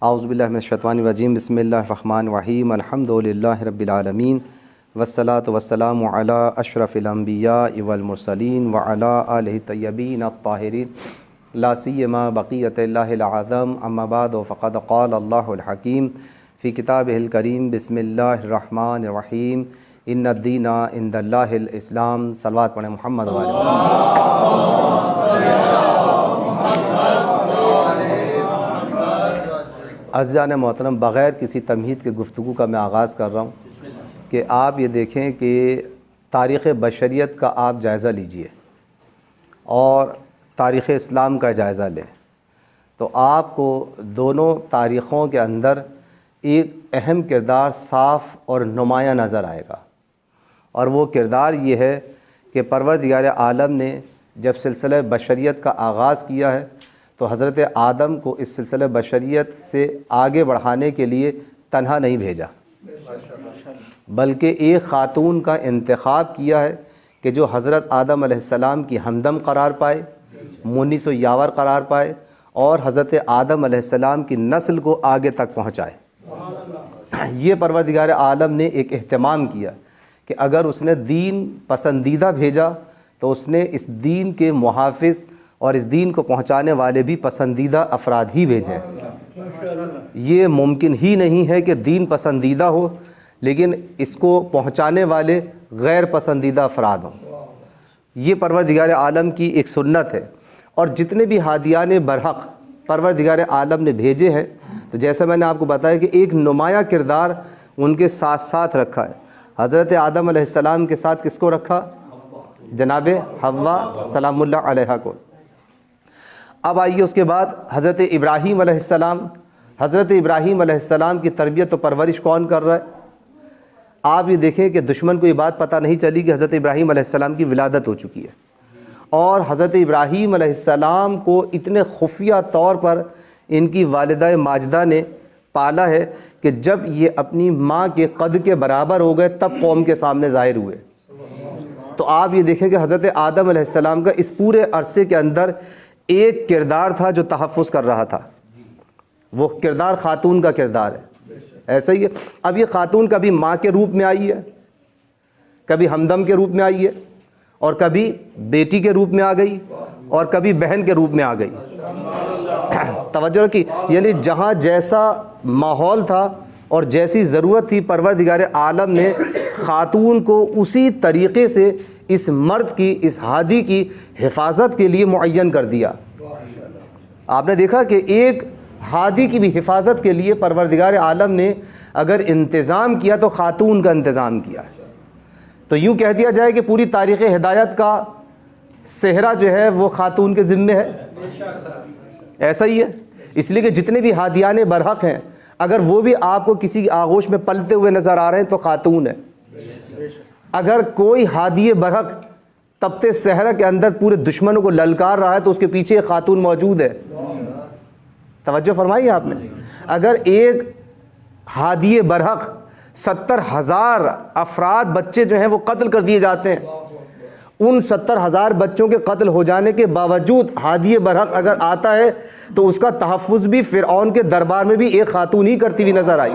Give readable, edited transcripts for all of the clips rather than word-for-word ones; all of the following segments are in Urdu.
اعوذ باللہ من الشیطان الرجیم بسم اللہ الرحمن الرحیم الحمدللہ رب العالمین والصلاة والسلام علی اشرف الانبیاء والمرسلین وعلی آلہ الطیبین الطاہرین لا سیما بقیۃ اللہ العظم اما بعد فقد قال اللہ الحکیم فی کتابہ الکریم بسم اللہ الرحمن الرحیم ان الدین عند اللہ الاسلام. صلوات پڑھیں محمد عزیزان محترم، بغیر کسی تمہید کے گفتگو کا میں آغاز کر رہا ہوں کہ آپ یہ دیکھیں کہ تاریخ بشریت کا آپ جائزہ لیجئے اور تاریخ اسلام کا جائزہ لیں تو آپ کو دونوں تاریخوں کے اندر ایک اہم کردار صاف اور نمایاں نظر آئے گا، اور وہ کردار یہ ہے کہ پروردگار عالم نے جب سلسلہ بشریت کا آغاز کیا ہے تو حضرت آدم کو اس سلسلہ بشریت سے آگے بڑھانے کے لیے تنہا نہیں بھیجا، بلکہ ایک خاتون کا انتخاب کیا ہے کہ جو حضرت آدم علیہ السلام کی ہمدم قرار پائے، مونس و یاور قرار پائے اور حضرت آدم علیہ السلام کی نسل کو آگے تک پہنچائے. یہ پروردگار عالم نے ایک اہتمام کیا کہ اگر اس نے دین پسندیدہ بھیجا تو اس نے اس دین کے محافظ اور اس دین کو پہنچانے والے بھی پسندیدہ افراد ہی بھیجیں. یہ ممکن ہی نہیں ہے کہ دین پسندیدہ ہو لیکن اس کو پہنچانے والے غیر پسندیدہ افراد ہوں. یہ پروردگار عالم کی ایک سنت ہے، اور جتنے بھی ہادیان برحق پروردگار عالم نے بھیجے ہیں تو جیسا میں نے آپ کو بتایا کہ ایک نمایاں کردار ان کے ساتھ ساتھ رکھا ہے. حضرت آدم علیہ السلام کے ساتھ کس کو رکھا؟ جناب حوا سلام اللہ علیہا کو. اب آئیے اس کے بعد حضرت ابراہیم علیہ السلام. حضرت ابراہیم علیہ السلام کی تربیت و پرورش کون کر رہا ہے؟ آپ یہ دیکھیں کہ دشمن کو یہ بات پتہ نہیں چلی کہ حضرت ابراہیم علیہ السلام کی ولادت ہو چکی ہے، اور حضرت ابراہیم علیہ السلام کو اتنے خفیہ طور پر ان کی والدہ ماجدہ نے پالا ہے کہ جب یہ اپنی ماں کے قد کے برابر ہو گئے تب قوم کے سامنے ظاہر ہوئے. تو آپ یہ دیکھیں کہ حضرت آدم علیہ السلام کا اس پورے عرصے کے اندر ایک کردار تھا جو تحفظ کر رہا تھا، وہ کردار خاتون کا کردار ہے. ایسا ہی ہے، اب یہ خاتون کبھی ماں کے روپ میں آئی ہے، کبھی ہمدم کے روپ میں آئی ہے، اور کبھی بیٹی کے روپ میں آ گئی، اور کبھی بہن کے روپ میں آ گئی. توجہ رکھی، یعنی جہاں جیسا ماحول تھا اور جیسی ضرورت تھی پروردگار عالم نے خاتون کو اسی طریقے سے اس مرد کی، اس ہادی کی حفاظت کے لیے معین کر دیا. آپ نے دیکھا کہ ایک ہادی کی بھی حفاظت کے لیے پروردگار عالم نے اگر انتظام کیا تو خاتون کا انتظام کیا. تو یوں کہہ دیا جائے کہ پوری تاریخ ہدایت کا صحرا جو ہے وہ خاتون کے ذمے ہے. ایسا ہی ہے، اس لیے کہ جتنے بھی ہادیان برحق ہیں اگر وہ بھی آپ کو کسی آغوش میں پلتے ہوئے نظر آ رہے ہیں تو خاتون ہے. اگر کوئی ہادی برحق تبتے صحرا کے اندر پورے دشمنوں کو للکار رہا ہے تو اس کے پیچھے ایک خاتون موجود ہے. توجہ فرمائی آپ نے. اگر ایک ہادی برحق 70,000 افراد بچے جو ہیں وہ قتل کر دیے جاتے ہیں، ان 70,000 بچوں کے قتل ہو جانے کے باوجود ہادی برحق اگر آتا ہے تو اس کا تحفظ بھی فرعون کے دربار میں بھی ایک خاتون ہی کرتی ہوئی نظر آئی.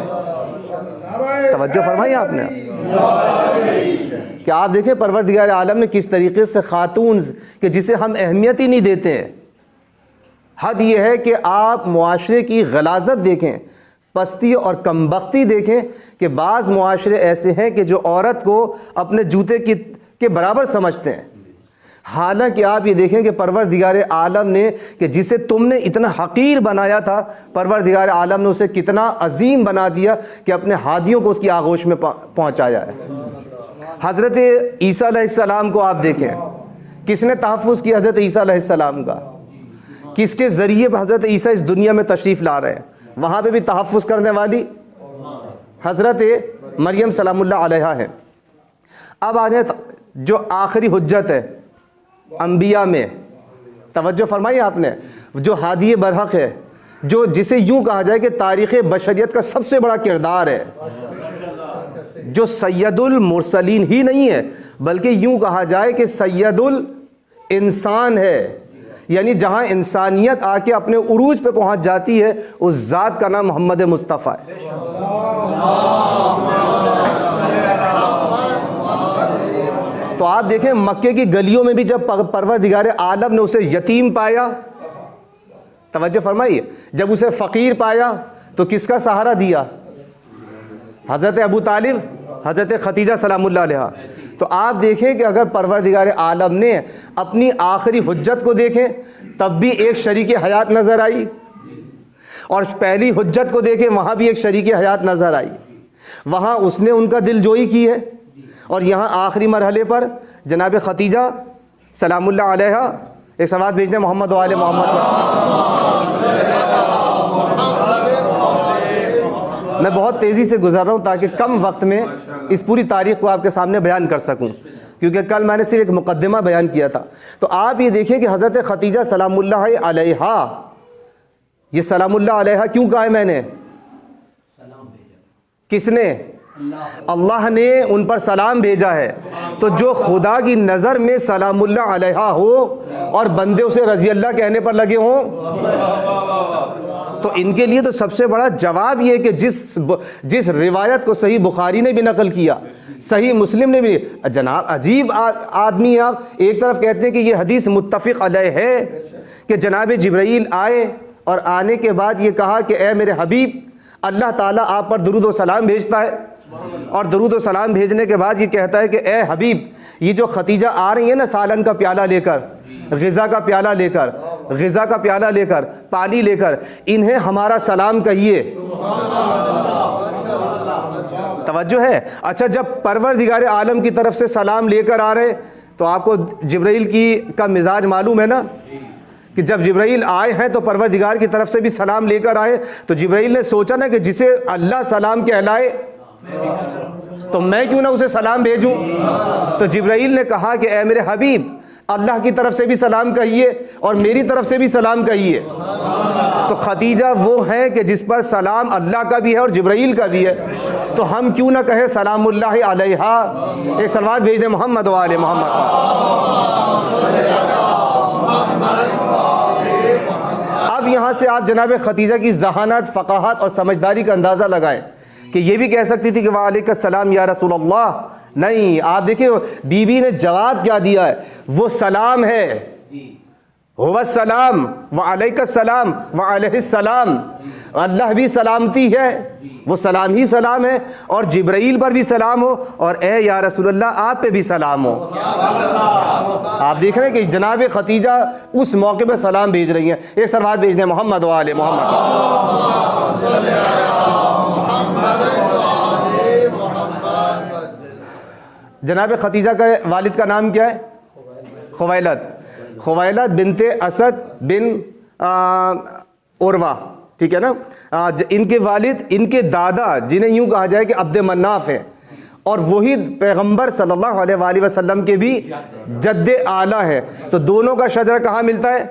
توجہ فرمائی آپ نے کہ آپ دیکھیں پروردگار عالم نے کس طریقے سے خاتون کہ جسے ہم اہمیت ہی نہیں دیتے ہیں. حد یہ ہے کہ آپ معاشرے کی غلاظت دیکھیں، پستی اور کمبختی دیکھیں کہ بعض معاشرے ایسے ہیں کہ جو عورت کو اپنے جوتے کے برابر سمجھتے ہیں، حالانکہ آپ یہ دیکھیں کہ پروردگار عالم نے کہ جسے تم نے اتنا حقیر بنایا تھا پروردگار عالم نے اسے کتنا عظیم بنا دیا کہ اپنے ہادیوں کو اس کی آغوش میں پہنچایا ہے. حضرت عیسیٰ علیہ السلام کو آپ دیکھیں، کس نے تحفظ کیا؟ حضرت عیسیٰ علیہ السلام کا. کس کے ذریعے حضرت عیسیٰ اس دنیا میں تشریف لا رہے ہیں؟ وہاں پہ بھی تحفظ کرنے والی حضرت مریم سلام اللہ علیہا ہے. اب آ جائیں جو آخری حجت ہے انبیاء میں، توجہ فرمائی آپ نے، جو ہادی برحق ہے، جو جسے یوں کہا جائے کہ تاریخ بشریت کا سب سے بڑا کردار ہے، جو سید المرسلین ہی نہیں ہے بلکہ یوں کہا جائے کہ سید الانسان ہے. یعنی جہاں انسانیت آ کے اپنے عروج پہ پہنچ جاتی ہے اس ذات کا نام محمد مصطفیٰ ہے۔ تو آپ دیکھیں مکے کی گلیوں میں بھی جب پروردگار عالم نے اسے یتیم پایا، توجہ فرمائیے، جب اسے فقیر پایا تو کس کا سہارا دیا؟ حضرت ابو طالب، حضرت خدیجہ سلام اللہ علیہ۔ تو آپ دیکھیں کہ اگر پروردگار عالم نے اپنی آخری حجت کو دیکھیں تب بھی ایک شریک حیات نظر آئی، اور پہلی حجت کو دیکھیں وہاں بھی ایک شریک حیات نظر آئی، وہاں اس نے ان کا دل جوئی کی ہے، اور یہاں آخری مرحلے پر جناب خدیجہ سلام اللہ علیہ ایک سلوات بھیجنے محمد و آل محمد میں بہت تیزی سے گزر رہا ہوں تاکہ کم وقت میں اس پوری تاریخ کو آپ کے سامنے بیان کر سکوں، کیونکہ کل میں نے صرف ایک مقدمہ بیان کیا تھا۔ تو آپ یہ دیکھیں کہ حضرت خدیجہ سلام اللہ علیہ، یہ سلام اللہ علیہ کیوں کہا ہے میں نے؟ کس نے؟ اللہ نے ان پر سلام بھیجا ہے۔ تو جو خدا کی نظر میں سلام اللہ علیہ ہو اور بندے اسے رضی اللہ کہنے پر لگے ہوں تو ان کے لیے تو سب سے بڑا جواب یہ کہ جس روایت کو صحیح بخاری نے بھی نقل کیا، صحیح مسلم نے بھی، جناب عجیب آدمی آپ، ایک طرف کہتے ہیں کہ یہ حدیث متفق علیہ ہے کہ جناب جبرائیل آئے اور آنے کے بعد یہ کہا کہ اے میرے حبیب، اللہ تعالیٰ آپ پر درود و سلام بھیجتا ہے، اور درود و سلام بھیجنے کے بعد یہ کہتا ہے کہ اے حبیب، یہ جو خدیجہ آ رہی ہے نا سالن کا پیالہ لے کر، غذا کا پیالہ لے کر، غذا کا پیالہ لے کر، پانی لے کر، انہیں ہمارا سلام کہیے۔ توجہ ہے؟ اچھا، جب پروردگار عالم کی طرف سے سلام لے کر آ رہے تو آپ کو جبرائیل کا مزاج معلوم ہے نا کہ جب جبرائیل آئے ہیں تو پروردگار کی طرف سے بھی سلام لے کر آئے، تو جبرائیل نے سوچا نا کہ جسے اللہ سلام کہلائے تو میں کیوں نہ اسے سلام بھیجوں؟ تو جبرائیل نے کہا کہ اے میرے حبیب، اللہ کی طرف سے بھی سلام کہیے اور میری طرف سے بھی سلام کہیے۔ تو خدیجہ وہ ہے کہ جس پر سلام اللہ کا بھی ہے اور جبرائیل کا بھی ہے، تو ہم کیوں نہ کہیں سلام اللہ علیہ؟ ایک صلوات بھیج دیں محمد و آل محمد۔ اب یہاں سے آپ جناب خدیجہ کی ذہانت، فقاہت اور سمجھداری کا اندازہ لگائیں کہ یہ بھی کہہ سکتی تھی کہ وعلیکم السلام یا رسول اللہ، نہیں، آپ دیکھیں بی بی نے جواب کیا دیا ہے، وہ سلام ہے، هو السلام وعلیکم السلام وعلیہ السلام، اللہ بھی سلامتی ہے، وہ سلام ہی سلام ہے، اور جبرائیل پر بھی سلام ہو، اور اے یا رسول اللہ آپ پہ بھی سلام ہو۔ آپ دیکھ رہے ہیں کہ جناب خدیجہ اس موقع پہ سلام بھیج رہی ہیں۔ ایک صلوات بھیج دیں محمد و آل محمد۔ جناب خدیجہ کا والد کا نام کیا ہے؟ خویلد، خویلد بنت اسد بن عروہ، ٹھیک ہے نا۔ ان کے والد، ان کے دادا جنہیں یوں کہا جائے کہ عبد مناف ہیں، اور وہی پیغمبر صلی اللہ علیہ وآلہ وسلم کے بھی جد اعلیٰ ہے۔ تو دونوں کا شجرہ کہاں ملتا ہے؟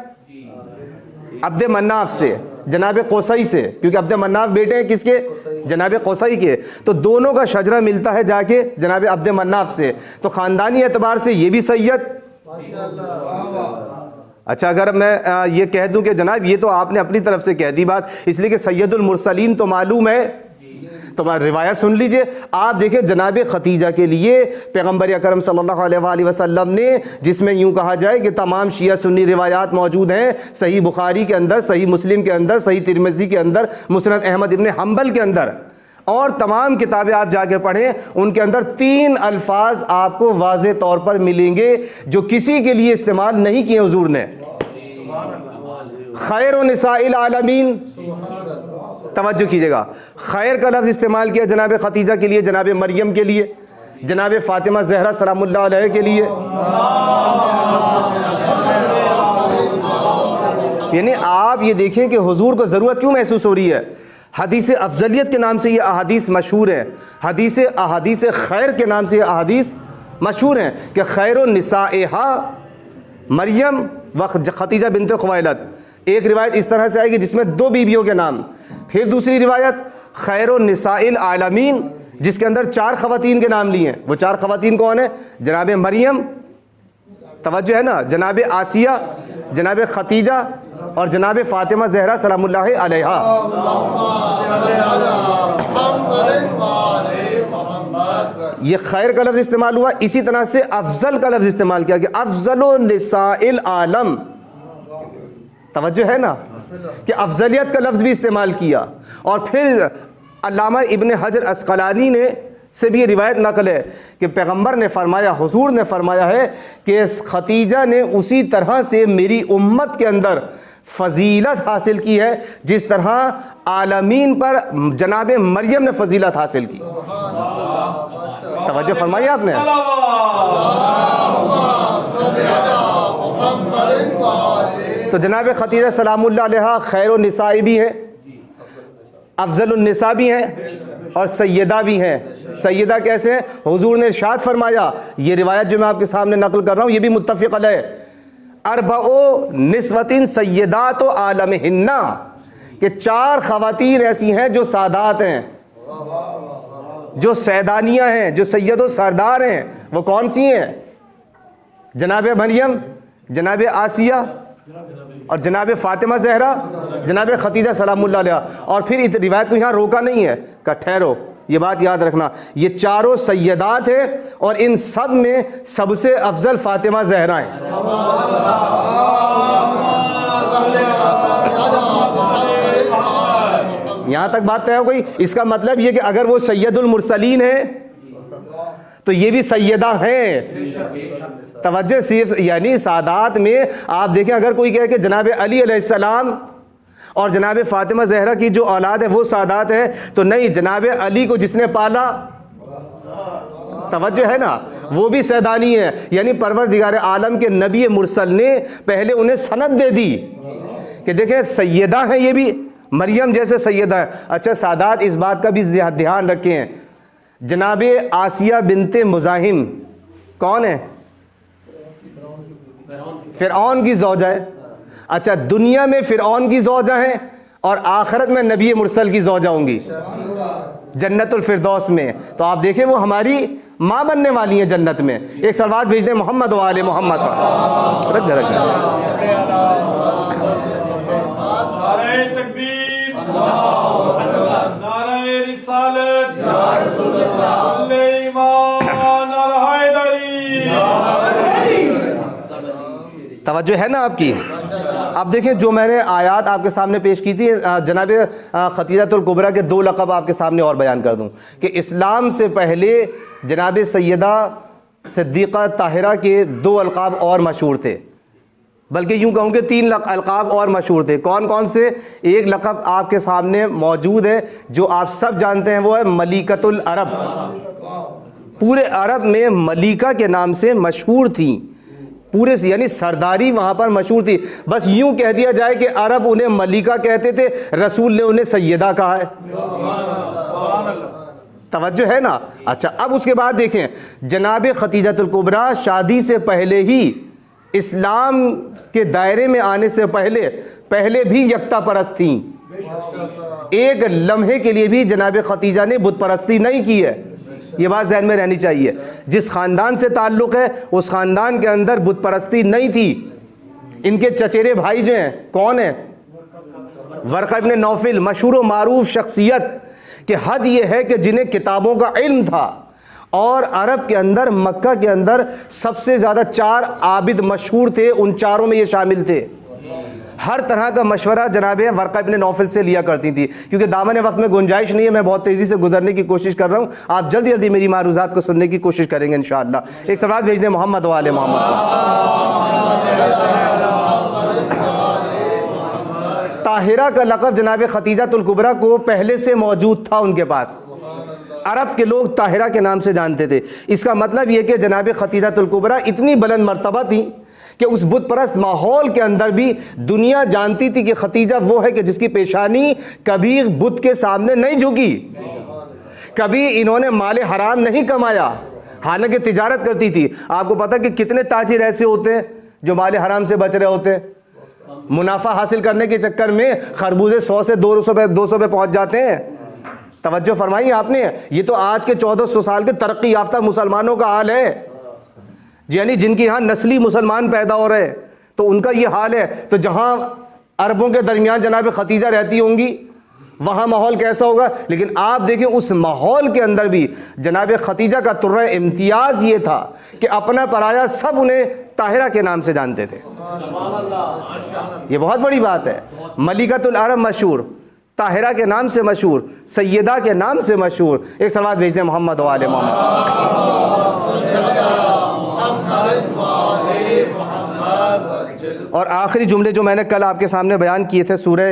عبد مناف سے، جناب قصی سے، کیونکہ عبد مناف بیٹے ہیں کس کے؟ جناب قصی کے۔ تو دونوں کا شجرہ ملتا ہے جا کے جناب عبد مناف سے، تو خاندانی اعتبار سے یہ بھی سید۔ اچھا، اگر میں یہ کہہ دوں کہ جناب یہ تو آپ نے اپنی طرف سے کہہ دی بات، اس لیے کہ سید المرسلین تو معلوم ہے، تو روایت سن لیجئے۔ آپ دیکھیں جناب خدیجہ کے لیے پیغمبر اکرم صلی اللہ علیہ وآلہ وسلم نے، جس میں یوں کہا جائے کہ تمام شیعہ سنی روایات موجود ہیں، صحیح بخاری کے اندر، صحیح مسلم کے اندر، صحیح ترمذی کے اندر، مسند احمد ابن حنبل کے اندر، اور تمام کتابیں آپ جا کے پڑھیں، ان کے اندر 3 الفاظ آپ کو واضح طور پر ملیں گے جو کسی کے لیے استعمال نہیں کیے حضور نے۔ خیر نساء العالمین، توجہ کیجئے گا، خیر کا لفظ استعمال کیا جناب خدیجہ کے لیے، جناب مریم کے لیے، جناب فاطمہ زہرا سلام اللہ علیہ کے لیے۔ یعنی آپ یہ دیکھیں کہ حضور کو ضرورت کیوں محسوس ہو رہی ہے؟ حدیث افضلیت کے نام سے یہ احادیث مشہور ہے، احادیث خیر کے نام سے یہ احادیث مشہور ہیں کہ خیر النسائہا مریم و خدیجہ بنت خویلد۔ ایک روایت اس طرح سے آئے گی جس میں 2 بیویوں کے نام، پھر دوسری روایت خیر النساء العالمین جس کے اندر 4 خواتین کے نام لیے ہیں۔ وہ 4 خواتین کون ہیں؟ جناب مریم، توجہ ہے نا، جناب آسیہ، جناب خدیجہ اور جناب فاطمہ زہرا سلام اللہ علیہا. یہ خیر کا لفظ استعمال ہوا. اسی طرح سے افضل کا لفظ استعمال کیا کہ افضل نساء العالم. توجہ ہے نا کہ افضلیت کا لفظ بھی استعمال کیا. اور پھر علامہ ابن حجر عسقلانی نے سے بھی روایت نقل ہے کہ پیغمبر نے فرمایا, حضور نے فرمایا ہے کہ خدیجہ نے اسی طرح سے میری امت کے اندر فضیلت حاصل کی ہے جس طرح عالمین پر جناب مریم نے فضیلت حاصل کی. توجہ فرمائی آپ نے. تو جناب خدیجہ سلام اللہ علیہا خیر النساء بھی ہیں, افضل النساء بھی ہیں اور سیدہ بھی ہیں. سیدہ کیسے ہیں؟ حضور نے ارشاد فرمایا, یہ روایت جو میں آپ کے سامنے نقل کر رہا ہوں یہ بھی متفق علیہ, اربع نسوۃ سیدات عالمہن, کہ 4 خواتین ایسی ہیں جو سادات ہیں, جو سیدانیاں ہیں, جو سید و سردار ہیں. وہ کون سی ہیں؟ جناب مریم, جناب آسیہ اور جناب فاطمہ زہرا, جناب خدیجہ سلام اللہ علیہا. اور پھر اس روایت کو یہاں روکا نہیں ہے کہ ٹھہرو, یہ بات یاد رکھنا, یہ 4 سیدات ہیں اور ان سب میں سب سے افضل فاطمہ زہرا ہیں. یہاں تک بات طے ہو گئی. اس کا مطلب یہ کہ اگر وہ سید المرسلین ہیں تو یہ بھی سیدہ ہیں. توجہ صرف یعنی سادات میں آپ دیکھیں, اگر کوئی کہے کہ جناب علی علیہ السلام اور جناب فاطمہ زہرا کی جو اولاد ہے وہ سادات ہے, تو نہیں, جناب علی کو جس نے پالا, توجہ ہے نا, وہ بھی سیدانی ہے. یعنی پروردگار عالم کے نبی مرسل نے پہلے انہیں سند دے دی کہ دیکھیں سیدہ ہیں, یہ بھی مریم جیسے سیدہ ہے. اچھا سادات اس بات کا بھی دھیان رکھیں, جناب آسیہ بنت مزاحم کون ہے؟ فرعون کی زوجہ ہے. اچھا دنیا میں فرعون کی زوجہ ہیں اور آخرت میں نبی مرسل کی زوجہ ہوں گی جنت الفردوس میں. تو آپ دیکھیں وہ ہماری ماں بننے والی ہیں جنت میں. ایک صلوات بھیج دیں محمد و آل محمد پر. رکھ دے. نعرہ تکبیر, نعرہ رسالت, یا رسول اللہ, ایمان, نعرہ حیدری. توجہ ہے نا آپ کی. آپ دیکھیں جو میں نے آیات آپ کے سامنے پیش کی تھی, جناب خدیجۃ الکبریٰ کے 2 لقب آپ کے سامنے اور بیان کر دوں کہ اسلام سے پہلے جناب سیدہ صدیقہ طاہرہ کے 2 القاب اور مشہور تھے, بلکہ یوں کہوں کہ 3 القاب اور مشہور تھے. کون کون سے؟ ایک لقب آپ کے سامنے موجود ہے جو آپ سب جانتے ہیں, وہ ہے ملیکۃ العرب. پورے عرب میں ملیکہ کے نام سے مشہور تھیں, پورے یعنی سرداری وہاں پر مشہور تھی. بس یوں کہہ دیا جائے کہ عرب انہیں ملیکہ کہتے تھے, رسول نے انہیں سیدہ کہا ہے. توجہ ہے نا. اچھا اب اس کے بعد دیکھیں جناب خدیجۃ الکبریٰ شادی سے پہلے ہی, اسلام کے دائرے میں آنے سے پہلے بھی یکتا پرست تھیں. ایک لمحے کے لیے بھی جناب خدیجہ نے بت پرستی نہیں کی ہے. یہ بات ذہن میں رہنی چاہیے. جس خاندان سے تعلق ہے اس خاندان کے اندر بت پرستی نہیں تھی. ان کے چچیرے بھائی جو ہیں کون ہیں؟ ورقہ ابن نوفل, مشہور و معروف شخصیت. کہ حد یہ ہے کہ جنہیں کتابوں کا علم تھا, اور عرب کے اندر مکہ کے اندر سب سے زیادہ 4 عابد مشہور تھے, ان 4 میں یہ شامل تھے. ہر طرح کا مشورہ جناب ورقہ ابن نوفل سے لیا کرتی تھی. کیونکہ دامن وقت میں گنجائش نہیں ہے, میں بہت تیزی سے گزرنے کی کوشش کر رہا ہوں, آپ جلدی جلدی میری معروضات کو سننے کی کوشش کریں گے انشاءاللہ. ایک صلوات بھیج دیں محمد و آل محمد. طاہرہ کا لقب جناب خدیجۃ الکبریٰ کو پہلے سے موجود تھا ان کے پاس. عرب کے لوگ طاہرہ کے نام سے جانتے تھے. اس کا مطلب یہ کہ جناب خدیجۃ الکبریٰ اتنی بلند مرتبہ تھی کہ اس بت پرست ماحول کے اندر بھی دنیا جانتی تھی کہ خدیجہ وہ ہے کہ جس کی پیشانی کبھی بت کے سامنے نہیں جھکی, کبھی انہوں نے مال حرام نہیں کمایا, حالانکہ تجارت کرتی تھی. آپ کو پتہ کہ کتنے تاجر ایسے ہوتے ہیں جو مال حرام سے بچ رہے ہوتے ہیں, منافع حاصل کرنے کے چکر میں خربوزے 100 سے 200 پہ پہنچ جاتے ہیں. توجہ فرمائی آپ نے. یہ تو آج کے 1400 سال کے ترقی یافتہ مسلمانوں کا حال ہے, یعنی جن کی یہاں نسلی مسلمان پیدا ہو رہے ہیں. تو ان کا یہ حال ہے، تو جہاں عربوں کے درمیان جناب خدیجہ رہتی ہوں گی وہاں ماحول کیسا ہوگا؟ لیکن آپ دیکھیں اس ماحول کے اندر بھی جناب خدیجہ کا طرح امتیاز یہ تھا کہ اپنا پرایا سب انہیں طاہرہ کے نام سے جانتے تھے. یہ بہت بڑی بات ہے. ملکۃ العرب مشہور، طاہرہ کے نام سے مشہور، سیدہ کے نام سے مشہور. ایک صلوات بھیج دیں محمد و آل محمد. اور آخری جملے جو میں نے کل آپ کے سامنے بیان کیے تھے سورہ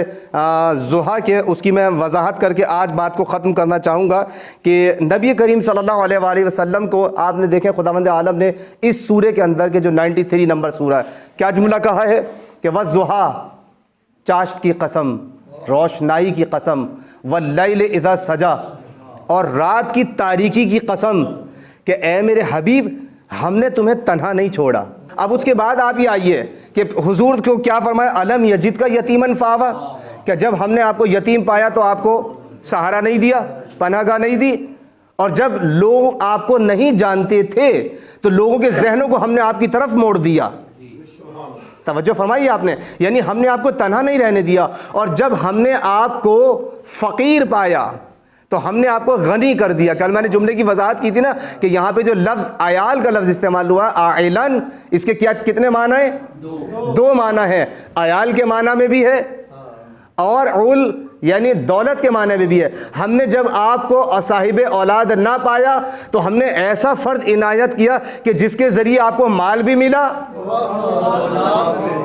ضحیٰ کے، اس کی میں وضاحت کر کے آج بات کو ختم کرنا چاہوں گا کہ نبی کریم صلی اللہ علیہ وآلہ وسلم کو آپ نے دیکھیں خداوند عالم نے اس سورے کے اندر کے جو 93 نمبر سورہ ہے، کیا جملہ کہا ہے کہ والضحیٰ، چاشت کی قسم، روشنائی کی قسم، واللیل اذا سجا، اور رات کی تاریکی کی قسم کہ اے میرے حبیب ہم نے تمہیں تنہا نہیں چھوڑا. اب اس کے بعد آپ یہ آئیے کہ حضور کو کیا فرمایا، الم یجد کا یتیمن فاوا، کہ جب ہم نے آپ کو یتیم پایا تو آپ کو سہارا نہیں دیا، پناہ گاہ نہیں دی، اور جب لوگ آپ کو نہیں جانتے تھے تو لوگوں کے ذہنوں کو ہم نے آپ کی طرف موڑ دیا. توجہ فرمائیے آپ نے، یعنی ہم نے آپ کو تنہا نہیں رہنے دیا، اور جب ہم نے آپ کو فقیر پایا تو ہم نے آپ کو غنی کر دیا. کل میں نے جملے کی وضاحت کی تھی نا کہ یہاں پہ جو لفظ عیال کا لفظ استعمال ہوا عائلن، اس کے کیا کتنے معنی ہیں؟ دو معنی ہیں. عیال کے معنی میں بھی ہے اور عول یعنی دولت کے معنی میں بھی ہے. ہم نے جب آپ کو صاحب اولاد نہ پایا تو ہم نے ایسا فرد عنایت کیا کہ جس کے ذریعے آپ کو مال بھی ملا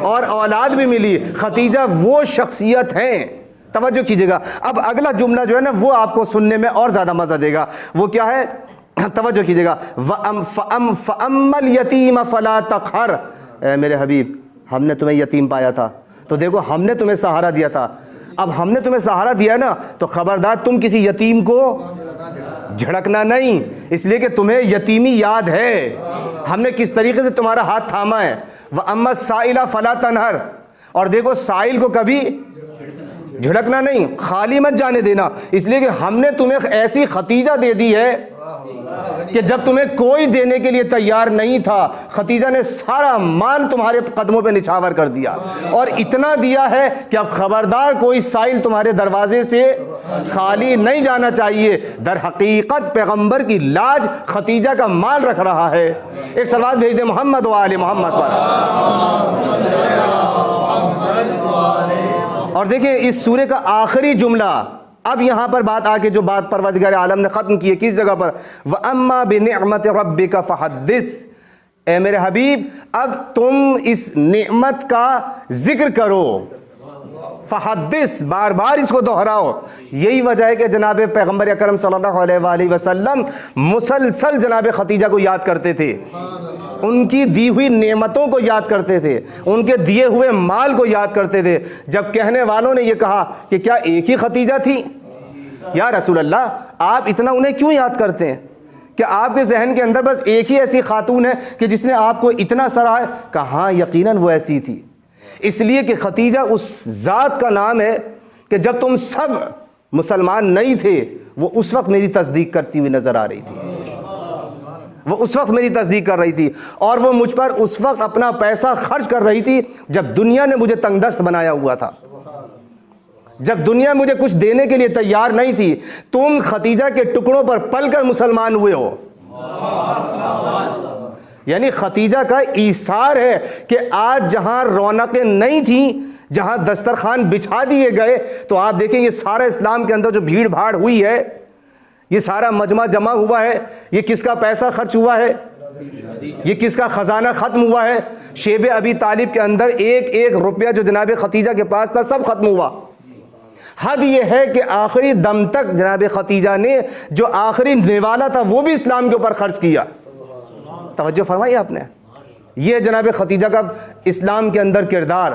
اور اولاد بھی ملی. خدیجہ وہ شخصیت ہیں. توجہ کیجئے گا. اب اگلا جملہ جو ہے نا وہ آپ کو سننے میں اور زیادہ مزہ دے گا. وہ کیا ہے؟ توجہ کیجئے گا. فَأَمَّا الْيَتِيمَ فَلَا تَقْهَرْ، اے میرے حبیب ہم نے تمہیں یتیم پایا تھا تو دیکھو ہم نے تمہیں سہارا دیا تھا. اب ہم نے تمہیں سہارا دیا نا تو خبردار تم کسی یتیم کو جھڑکنا نہیں، اس لیے کہ تمہیں یتیمی یاد ہے ہم نے کس طریقے سے تمہارا ہاتھ تھاما ہے. وَأَمَّا السَّائِلَ فَلَا تَنْهَرْ، اور دیکھو سائل کو کبھی جھڑکنا نہیں، خالی مت جانے دینا، اس لیے کہ ہم نے تمہیں ایسی خدیجہ دے دی ہے کہ جب تمہیں کوئی دینے کے لیے تیار نہیں تھا خدیجہ نے سارا مال تمہارے قدموں پہ نچھاور کر دیا، اور اتنا دیا ہے کہ اب خبردار کوئی سائل تمہارے دروازے سے خالی نہیں جانا چاہیے. در حقیقت پیغمبر کی لاج خدیجہ کا مال رکھ رہا ہے. ایک صلوات بھیج دیں محمد و آل محمد پر. اور دیکھیں اس سورے کا آخری جملہ، اب یہاں پر بات آ کے جو بات پروردگار عالم نے ختم کی ہے کس جگہ پر، وَأَمَّا بِنِعْمَةِ رَبِّكَ فَحَدِّثْ، اے میرے حبیب اب تم اس نعمت کا ذکر کرو. فحدث، بار بار اس کو دہراؤ. یہی وجہ ہے کہ جناب پیغمبر اکرم صلی اللہ علیہ وآلہ وسلم مسلسل جناب خدیجہ کو یاد کرتے تھے، ان کی دی ہوئی نعمتوں کو یاد کرتے تھے، ان کے دیے ہوئے مال کو یاد کرتے تھے. جب کہنے والوں نے یہ کہا کہ کیا ایک ہی خدیجہ تھی؟ یا رسول اللہ آپ اتنا انہیں کیوں یاد کرتے ہیں؟ کہ آپ کے ذہن کے اندر بس ایک ہی ایسی خاتون ہے کہ جس نے آپ کو اتنا سراہا؟ کہاں یقیناً وہ ایسی تھی. اس لیے کہ خدیجہ اس ذات کا نام ہے کہ جب تم سب مسلمان نہیں تھے وہ اس وقت میری تصدیق کرتی ہوئی نظر آ رہی تھی، وہ اس وقت میری تصدیق کر رہی تھی، اور وہ مجھ پر اس وقت اپنا پیسہ خرچ کر رہی تھی جب دنیا نے مجھے تنگ دست بنایا ہوا تھا، جب دنیا مجھے کچھ دینے کے لیے تیار نہیں تھی. تم خدیجہ کے ٹکڑوں پر پل کر مسلمان ہوئے ہو. یعنی خدیجہ کا ایثار ہے کہ آج جہاں رونقیں نہیں تھیں، جہاں دسترخوان بچھا دیے گئے، تو آپ دیکھیں یہ سارا اسلام کے اندر جو بھیڑ بھاڑ ہوئی ہے، یہ سارا مجمع جمع ہوا ہے، یہ کس کا پیسہ خرچ ہوا ہے؟ یہ کس کا خزانہ ختم ہوا ہے؟ شیب ابی طالب کے اندر ایک ایک روپیہ جو جناب خدیجہ کے پاس تھا سب ختم ہوا. حد یہ ہے کہ آخری دم تک جناب خدیجہ نے جو آخری نوالا تھا وہ بھی اسلام کے اوپر خرچ کیا. توجہ فرمائی آپ نے. یہ جناب خدیجہ کا اسلام کے اندر کردار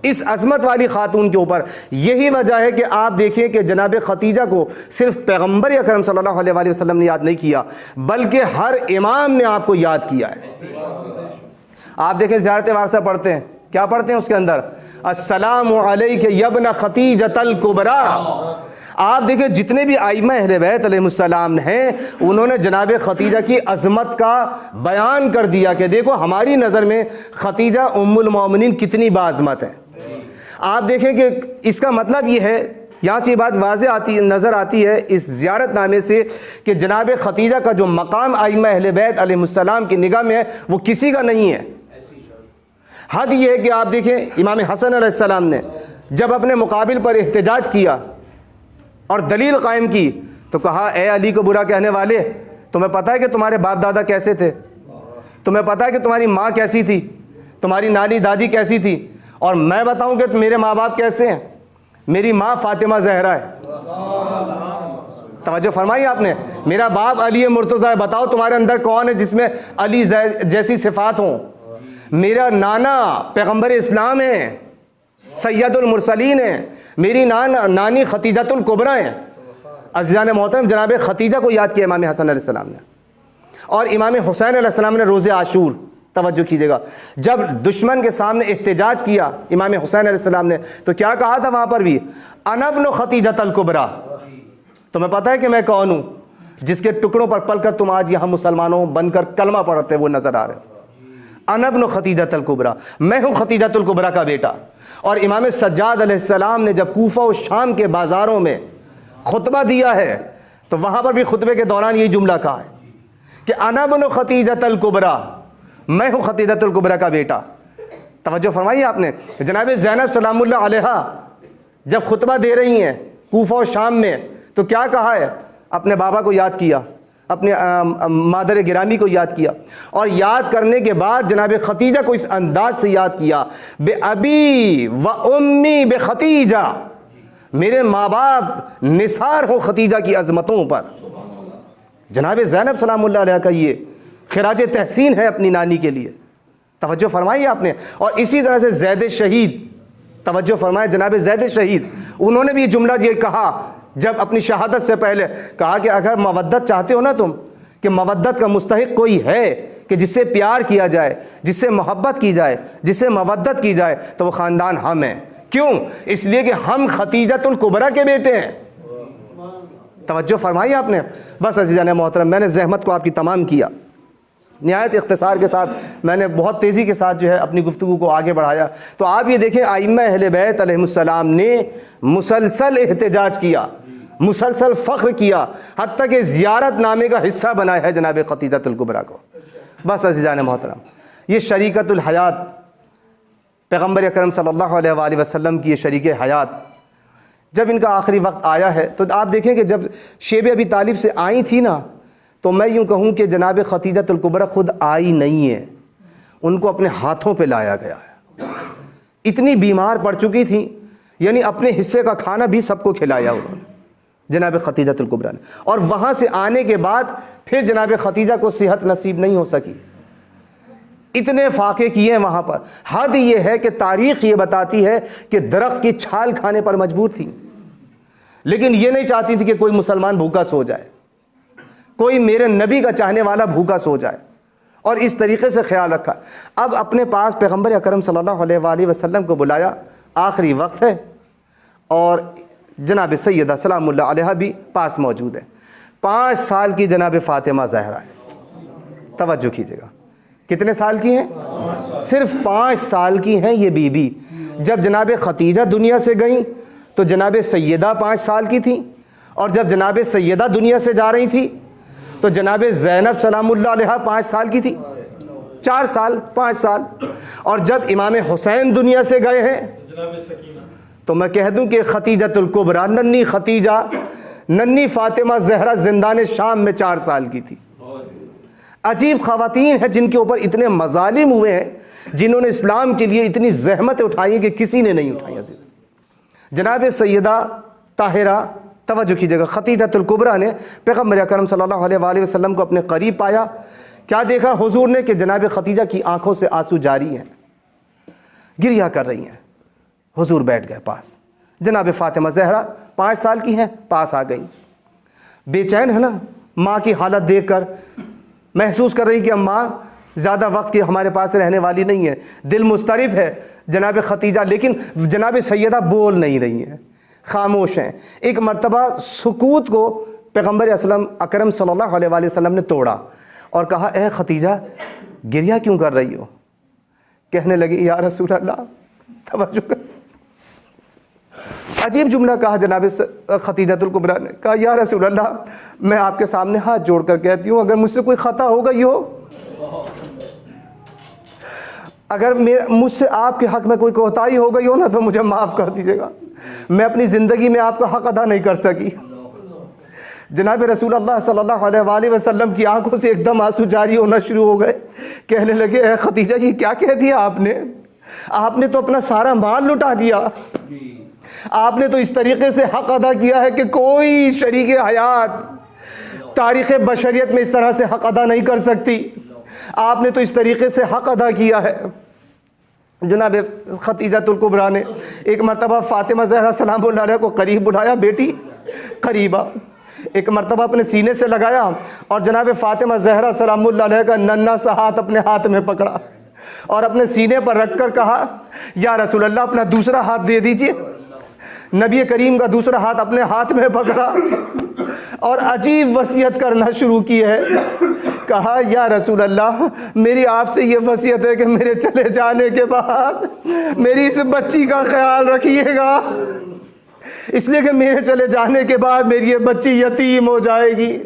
اس عظمت والی خاتون کے اوپر. یہی وجہ ہے کہ آپ دیکھیں کہ جناب خدیجہ کو صرف پیغمبر اکرم صلی اللہ علیہ وآلہ وسلم نے یاد نہیں کیا بلکہ ہر امام نے آپ کو یاد کیا ہے. آپ دیکھیں زیارت وارثہ پڑھتے ہیں، کیا پڑھتے ہیں اس کے اندر؟ السلام علیک یا ابن خدیجۃ الکبریٰ، آپ دیکھیں جتنے بھی ائمہ اہل بیت علیہ السلام ہیں انہوں نے جناب ختیجہ کی عظمت کا بیان کر دیا کہ دیکھو ہماری نظر میں ختیجہ ام المومنین کتنی باعظمت ہے۔ آپ دیکھیں کہ اس کا مطلب یہ ہے، یہاں سے یہ بات واضح نظر آتی ہے اس زیارت نامے سے کہ جناب ختیجہ کا جو مقام ائمہ اہل بیت علیہ السلام کی نگاہ میں ہے وہ کسی کا نہیں ہے۔ حد یہ ہے کہ آپ دیکھیں امام حسن علیہ السلام نے جب اپنے مقابل پر احتجاج کیا اور دلیل قائم کی تو کہا اے علی کو برا کہنے والے، تمہیں پتہ ہے کہ تمہارے باپ دادا کیسے تھے؟ تمہیں پتہ ہے کہ تمہاری ماں کیسی تھی؟ تمہاری نانی دادی کیسی تھی؟ اور میں بتاؤں کہ میرے ماں باپ کیسے ہیں؟ میری ماں فاطمہ زہرا ہے، توجہ فرمائی آپ نے، میرا باپ علی مرتضیٰ ہے، بتاؤ تمہارے اندر کون ہے جس میں علی جیسی صفات ہوں؟ میرا نانا پیغمبر اسلام ہے، سید المرسلین ہیں، میری نانی ختیجۃ الکبریٰ ہیں۔ عزیزان محترم، جناب ختیجہ کو یاد کیا امام حسن علیہ السلام نے، اور امام حسین علیہ السلام نے روز عاشور، توجہ کیجئے گا، جب دشمن کے سامنے احتجاج کیا امام حسین علیہ السلام نے تو کیا کہا تھا وہاں پر بھی؟ انا ابن ختیجۃ الکبریٰ، تمہیں پتہ ہے کہ میں کون ہوں؟ جس کے ٹکڑوں پر پل کر تم آج یہاں مسلمانوں بن کر کلمہ پڑھتے وہ نظر آ رہے ہیں۔ انا ابن ختیجۃ الکبریٰ، میں ہوں ختیجۃ الکبریٰ کا بیٹا۔ اور امام سجاد علیہ السلام نے جب کوفہ و شام کے بازاروں میں خطبہ دیا ہے تو وہاں پر بھی خطبے کے دوران یہی جملہ کہا ہے کہ انا ابن ختیجۃ الکبریٰ، میں ہوں ختیجۃ الکبریٰ کا بیٹا۔ توجہ فرمائی آپ نے، جناب زینب سلام اللہ علیہا جب خطبہ دے رہی ہیں کوفہ و شام میں تو کیا کہا ہے؟ اپنے بابا کو یاد کیا، اپنے مادر گرامی کو یاد کیا، اور یاد کرنے کے بعد جناب ختیجہ کو اس انداز سے یاد کیا، بے ابی و امی بے ختیجہ، میرے ماں باپ نثار ہو ختیجہ کی عظمتوں پر۔ جناب زینب سلام اللہ علیہ کا یہ خراج تحسین ہے اپنی نانی کے لیے، توجہ فرمائی آپ نے۔ اور اسی طرح سے زید شہید، توجہ فرمائے، جناب زید شہید انہوں نے بھی یہ جملہ یہ کہا جب اپنی شہادت سے پہلے، کہا کہ اگر مودت چاہتے ہو نا تم، کہ مودت کا مستحق کوئی ہے کہ جس سے پیار کیا جائے، جس سے محبت کی جائے، جس سے مودت کی جائے، تو وہ خاندان ہم ہیں۔ کیوں؟ اس لیے کہ ہم ختیجۃ الکبریٰ کے بیٹے ہیں۔ توجہ فرمائی آپ نے۔ بس عزیزان محترم، میں نے زحمت کو آپ کی تمام کیا، نہایت اختصار کے ساتھ میں نے بہت تیزی کے ساتھ جو ہے اپنی گفتگو کو آگے بڑھایا۔ تو آپ یہ دیکھیں ائمہ اہل بیت علیہ السلام نے مسلسل احتجاج کیا، مسلسل فخر کیا، حتیٰ کہ زیارت نامے کا حصہ بنایا ہے جناب ختیجۃ الکبریٰ کو۔ بس عزیزان محترم، یہ شریکت الحیات، پیغمبر اکرم صلی اللہ علیہ وآلہ وسلم کی یہ شریک حیات، جب ان کا آخری وقت آیا ہے تو آپ دیکھیں کہ جب شیب ابی طالب سے آئی تھی نا، تو میں یوں کہوں کہ جناب ختیجۃ الکبریٰ خود آئی نہیں ہے، ان کو اپنے ہاتھوں پہ لایا گیا ہے۔ اتنی بیمار پڑ چکی تھیں، یعنی اپنے حصے کا کھانا بھی سب کو کھلایا انہوں نے، جناب ختیجۃ الکبریٰ نے۔ اور وہاں سے آنے کے بعد پھر جناب ختیجہ کو صحت نصیب نہیں ہو سکی، اتنے فاقے کیے ہیں وہاں پر۔ حد یہ ہے کہ تاریخ یہ بتاتی ہے کہ درخت کی چھال کھانے پر مجبور تھی، لیکن یہ نہیں چاہتی تھی کہ کوئی مسلمان بھوکا سو جائے، کوئی میرے نبی کا چاہنے والا بھوکا سو جائے، اور اس طریقے سے خیال رکھا۔ اب اپنے پاس پیغمبر اکرم صلی اللہ علیہ وآلہ وسلم کو بلایا، آخری وقت ہے، اور جناب سیدہ سلام اللہ علیہ بھی پاس موجود ہے۔ 5 سال کی جناب فاطمہ زہرا ہے، توجہ کیجیے گا، کتنے سال کی ہیں؟ صرف 5 سال کی ہیں یہ بی بی۔ جب جناب ختیجہ دنیا سے گئیں تو جناب سیدہ 5 سال کی تھیں، اور جب جناب سیدہ دنیا سے جا رہی تھی تو جناب زینب سلام اللہ علیہ 5 سال کی تھی، 4 سال 5 سال۔ اور جب امام حسین دنیا سے گئے ہیں تو میں کہہ دوں کہ ختیجۃ الکبریٰ، ننھی ختیجہ، ننھی فاطمہ زہرا زندان شام میں 4 سال کی تھی۔ عجیب خواتین ہیں جن کے اوپر اتنے مظالم ہوئے ہیں، جنہوں نے اسلام کے لیے اتنی زحمتیں اٹھائی کہ کسی نے نہیں اٹھائی۔ جناب سیدہ طاہرہ، توجہ کیجیے گا، ختیجۃ الکبریٰ نے پیغمبر اکرم صلی اللہ علیہ وآلہ وسلم کو اپنے قریب پایا۔ کیا دیکھا حضور نے؟ کہ جناب ختیجہ کی آنکھوں سے آنسو جاری ہیں، گریہ کر رہی ہیں۔ حضور بیٹھ گئے پاس، جناب فاطمہ زہرا 5 سال کی ہیں، پاس آ گئی، بے چین ہے نا، ماں کی حالت دیکھ کر محسوس کر رہی کہ ماں زیادہ وقت کی ہمارے پاس رہنے والی نہیں ہے، دل مضطرب ہے جناب ختیجہ، لیکن جناب سیدہ بول نہیں رہی ہیں، خاموش ہیں. ایک مرتبہ سکوت کو پیغمبر اکرم صلی اللہ علیہ وآلہ وسلم نے توڑا اور کہا اے ختیجہ گریہ کیوں کر رہی ہو؟ کہنے لگی یا رسول اللہ، توجہ کر، عجیب جملہ کہا جناب خدیجۃ الکبریٰ نے، کہا یا رسول اللہ میں آپ کے سامنے ہاتھ جوڑ کر کہتی ہوں اگر مجھ سے کوئی خطا ہو گئی ہو، اگر مجھ سے آپ کے حق میں کوئی کوتاہی ہو گئی ہو نا تو مجھے معاف کر دیجیے گا، میں اپنی زندگی میں آپ کا حق ادا نہیں کر سکی. جناب رسول اللہ صلی اللہ علیہ وآلہ وسلم کی آنکھوں سے ایک دم آنسو جاری ہونا شروع ہو گئے. کہنے لگے اے خدیجہ یہ کیا کہہ دیا آپ نے تو اپنا سارا مال لٹا دیا، آپ نے تو اس طریقے سے حق ادا کیا ہے کہ کوئی شریک حیات تاریخ بشریت میں اس طرح سے حق ادا نہیں کر سکتی، آپ نے تو اس طریقے سے حق ادا کیا ہے. جناب خدیجۃ الکبریٰ نے ایک مرتبہ فاطمہ زہرا سلام اللہ علیہ کو قریب بلایا، بیٹی قریب آ. ایک مرتبہ اپنے سینے سے لگایا اور جناب فاطمہ زہرا سلام اللہ علیہ کا ننھا سا ہاتھ اپنے ہاتھ میں پکڑا اور اپنے سینے پر رکھ کر کہا یا رسول اللہ اپنا دوسرا ہاتھ دے دیجئے. نبی کریم کا دوسرا ہاتھ اپنے ہاتھ میں پکڑا اور عجیب وصیت کرنا شروع کی ہے. کہا یا رسول اللہ میری آپ سے یہ وصیت ہے کہ میرے چلے جانے کے بعد میری اس بچی کا خیال رکھیے گا، اس لیے کہ میرے چلے جانے کے بعد میری یہ بچی یتیم ہو جائے گی.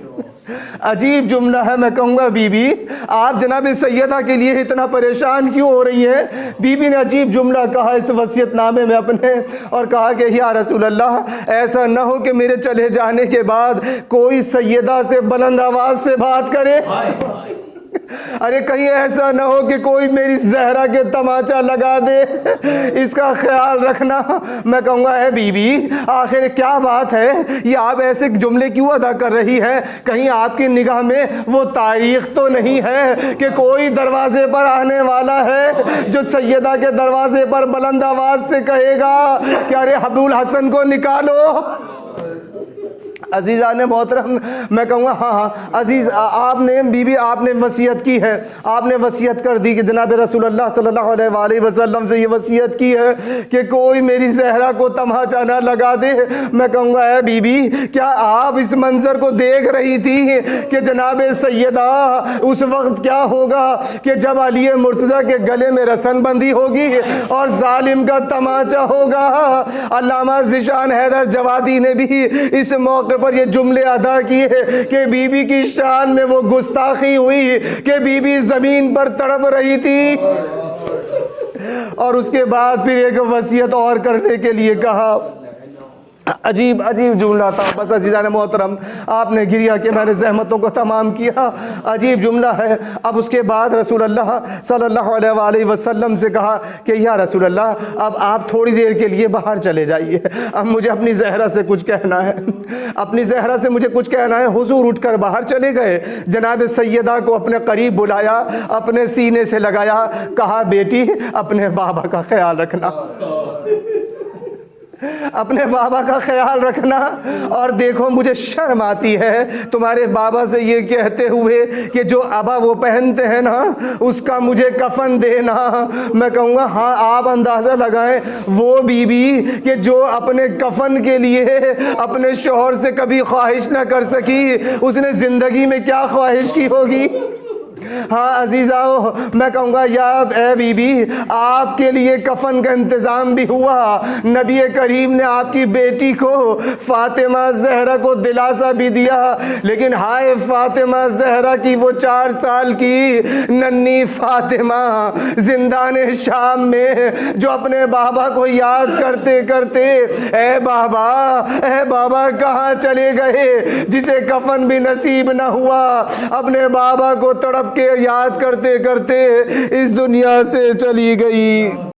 عجیب جملہ ہے. میں کہوں گا بی بی آپ جناب سیدہ کے لیے اتنا پریشان کیوں ہو رہی ہیں؟ بی بی نے عجیب جملہ کہا اس وصیت نامے میں اپنے، اور کہا کہ یا رسول اللہ ایسا نہ ہو کہ میرے چلے جانے کے بعد کوئی سیدہ سے بلند آواز سے بات کرے، ارے کہیں ایسا نہ ہو کہ کوئی میری زہرا کے تماچا لگا دے، اس کا خیال رکھنا. میں کہوں گا اے بی بی آخر کیا بات ہے، یہ آپ ایسے جملے کیوں ادا کر رہی ہے؟ کہیں آپ کی نگاہ میں وہ تاریخ تو نہیں ہے کہ کوئی دروازے پر آنے والا ہے جو سیدہ کے دروازے پر بلند آواز سے کہے گا کہ ارے ابوالحسن کو نکالو؟ عزیزان محترم میں کہوں گا ہاں عزیز آپ نے بی بی آپ نے وصیت کی ہے، آپ نے وصیت کر دی کہ جناب رسول اللہ صلی اللہ علیہ وآلہ وسلم سے یہ وصیت کی ہے کہ کوئی میری زہرا کو تماچا نہ لگا دے. میں کہوں گا اے بی بی کیا آپ اس منظر کو دیکھ رہی تھی کہ جناب سیدہ اس وقت کیا ہوگا کہ جب علی مرتضیٰ کے گلے میں رسن بندی ہوگی اور ظالم کا تماچا ہوگا. علامہ ذیشان حیدر جوادی نے بھی اس موقع پر یہ جملے ادا کیے کہ بی بی کی شان میں وہ گستاخی ہوئی کہ بی بی زمین پر تڑپ رہی تھی اور اس کے بعد پھر ایک وصیت اور کرنے کے لیے کہا. عجیب جملہ تھا. بس عزیزان محترم آپ نے گریہ کہ میں نے زحمتوں کو تمام کیا، عجیب جملہ ہے. اب اس کے بعد رسول اللہ صلی اللہ علیہ وآلہ وسلم سے کہا کہ یا رسول اللہ اب آپ تھوڑی دیر کے لیے باہر چلے جائیے، اب مجھے اپنی زہرا سے کچھ کہنا ہے، اپنی زہرا سے مجھے کچھ کہنا ہے. حضور اٹھ کر باہر چلے گئے، جناب سیدہ کو اپنے قریب بلایا، اپنے سینے سے لگایا، کہا بیٹی اپنے بابا کا خیال رکھنا، اپنے بابا کا خیال رکھنا. اور دیکھو مجھے شرم آتی ہے تمہارے بابا سے یہ کہتے ہوئے کہ جو ابا وہ پہنتے ہیں نا اس کا مجھے کفن دینا. میں کہوں گا ہاں آپ اندازہ لگائیں وہ بی بی کہ جو اپنے کفن کے لیے اپنے شوہر سے کبھی خواہش نہ کر سکی، اس نے زندگی میں کیا خواہش کی ہوگی. ہاں عزیزاؤ میں کہوں گا یا اے بی بی آپ کے لیے کفن کا انتظام بھی ہوا. نبی کریم نے آپ کی بیٹی کو فاطمہ زہرا کو دلاسا بھی دیا، لیکن ہائے فاطمہ زہرا کی وہ 4 سال کی ننھی فاطمہ زندان شام میں جو اپنے بابا کو یاد کرتے کرتے اے بابا کہاں چلے گئے، جسے کفن بھی نصیب نہ ہوا، اپنے بابا کو تڑپ کے یاد کرتے کرتے اس دنیا سے چلی گئی.